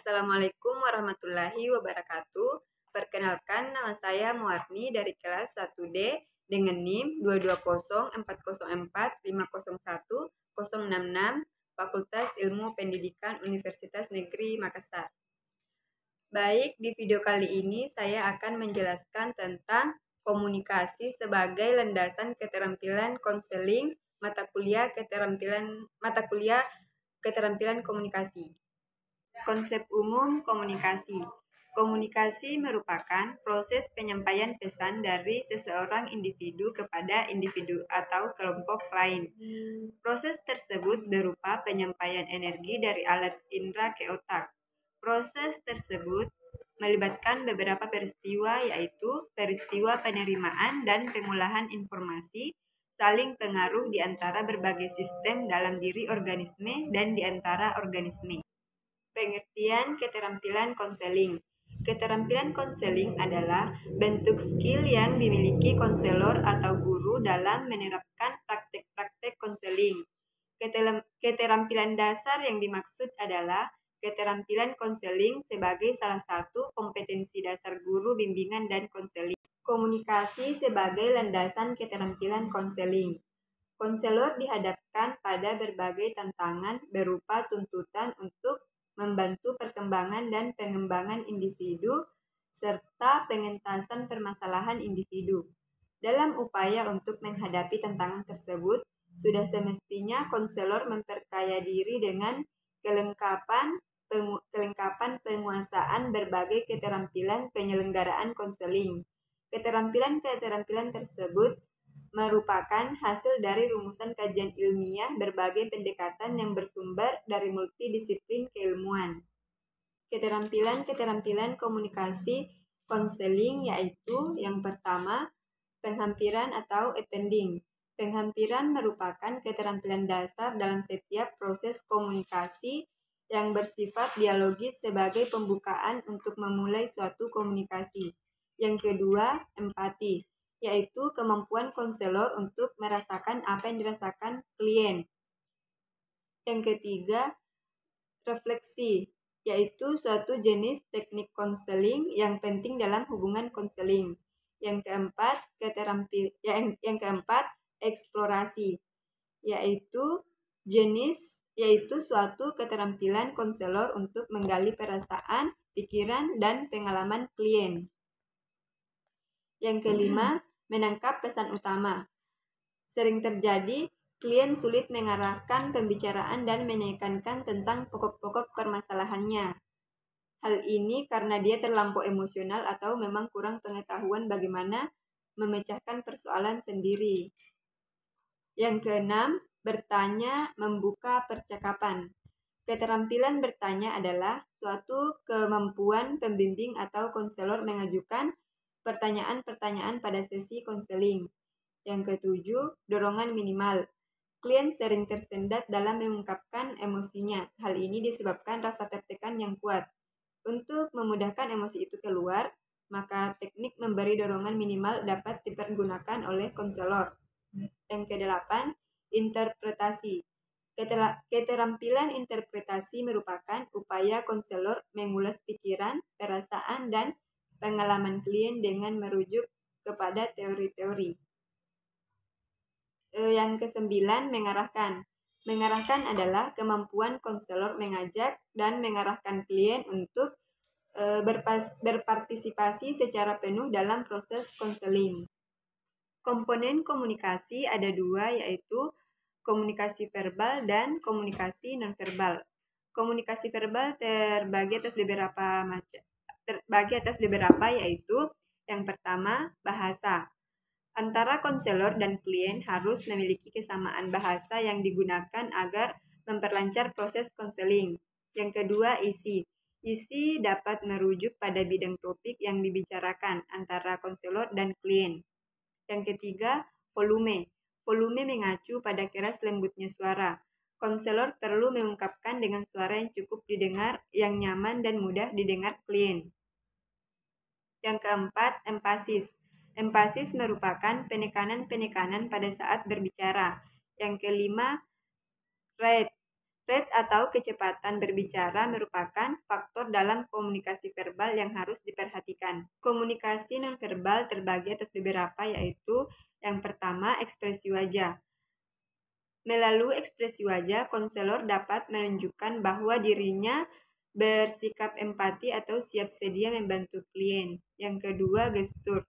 Assalamualaikum warahmatullahi wabarakatuh. Perkenalkan, nama saya Muarni dari kelas 1D dengan NIM 220404501 Fakultas Ilmu Pendidikan Universitas Negeri Makassar. Baik, di video kali ini saya akan menjelaskan tentang komunikasi sebagai landasan keterampilan konseling mata kuliah keterampilan komunikasi. Konsep umum komunikasi. Komunikasi merupakan proses penyampaian pesan dari seseorang individu kepada individu atau kelompok lain. Proses tersebut berupa penyampaian energi dari alat indera ke otak. Proses tersebut melibatkan beberapa peristiwa, yaitu peristiwa penerimaan dan pengolahan informasi, saling pengaruh di antara berbagai sistem dalam diri organisme dan di antara organisme. Pengertian keterampilan konseling. Keterampilan konseling adalah bentuk skill yang dimiliki konselor atau guru dalam menerapkan praktek-praktek konseling. Keterampilan dasar yang dimaksud adalah keterampilan konseling sebagai salah satu kompetensi dasar guru bimbingan dan konseling. Komunikasi sebagai landasan keterampilan konseling. Konselor dihadapkan pada berbagai tantangan berupa tuntutan untuk membantu perkembangan dan pengembangan individu, serta pengentasan permasalahan individu. Dalam upaya untuk menghadapi tantangan tersebut, sudah semestinya konselor memperkaya diri dengan kelengkapan penguasaan berbagai keterampilan penyelenggaraan konseling. Keterampilan-keterampilan tersebut merupakan hasil dari rumusan kajian ilmiah berbagai pendekatan yang bersumber dari multidisiplin keilmuan. Keterampilan komunikasi konseling yaitu yang pertama, penghampiran atau attending. Penghampiran merupakan keterampilan dasar dalam setiap proses komunikasi yang bersifat dialogis sebagai pembukaan untuk memulai suatu komunikasi. Yang kedua, empati, yaitu kemampuan konselor untuk merasakan apa yang dirasakan klien. Yang ketiga, refleksi, yaitu suatu jenis teknik konseling yang penting dalam hubungan konseling. Yang keempat, eksplorasi, yaitu suatu keterampilan konselor untuk menggali perasaan, pikiran, dan pengalaman klien. Yang kelima, menangkap pesan utama. Sering terjadi, klien sulit mengarahkan pembicaraan dan menekankan tentang pokok-pokok permasalahannya. Hal ini karena dia terlampau emosional atau memang kurang pengetahuan bagaimana memecahkan persoalan sendiri. Yang keenam, bertanya membuka percakapan. Keterampilan bertanya adalah suatu kemampuan pembimbing atau konselor mengajukan pertanyaan-pertanyaan pada sesi konseling. Yang ketujuh, dorongan minimal. Klien sering tersendat dalam mengungkapkan emosinya. Hal ini disebabkan rasa tertekan yang kuat. Untuk memudahkan emosi itu keluar, maka teknik memberi dorongan minimal dapat dipergunakan oleh konselor. Yang kedelapan, interpretasi. Keterampilan interpretasi merupakan upaya konselor mengulas pikiran, perasaan, dan pengalaman klien dengan merujuk kepada teori-teori. Yang kesembilan, mengarahkan. Mengarahkan adalah kemampuan konselor mengajak dan mengarahkan klien untuk berpartisipasi secara penuh dalam proses konseling. Komponen komunikasi ada dua, yaitu komunikasi verbal dan komunikasi nonverbal. Komunikasi verbal terbagi atas beberapa, yaitu yang pertama, bahasa. Antara konselor dan klien harus memiliki kesamaan bahasa yang digunakan agar memperlancar proses konseling. Yang kedua, isi. Isi dapat merujuk pada bidang topik yang dibicarakan antara konselor dan klien. Yang ketiga, volume. Volume mengacu pada keras lembutnya suara. Konselor perlu mengungkapkan dengan suara yang cukup didengar, yang nyaman dan mudah didengar klien. Yang keempat, empasis. Empasis merupakan penekanan-penekanan pada saat berbicara. Yang kelima, rate. Rate atau kecepatan berbicara merupakan faktor dalam komunikasi verbal yang harus diperhatikan. Komunikasi nonverbal terbagi atas beberapa, yaitu yang pertama, ekspresi wajah. Melalui ekspresi wajah, konselor dapat menunjukkan bahwa dirinya bersikap empati atau siap sedia membantu klien. Yang kedua, gestur.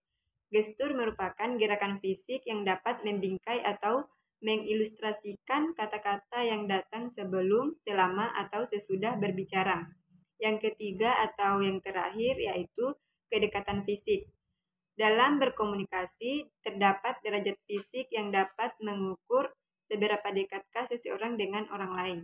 Gestur merupakan gerakan fisik yang dapat membingkai atau mengilustrasikan kata-kata yang datang sebelum, selama, atau sesudah berbicara. Yang ketiga atau yang terakhir yaitu kedekatan fisik. Dalam berkomunikasi, terdapat derajat fisik yang dapat mengukur seberapa dekatkah seseorang dengan orang lain.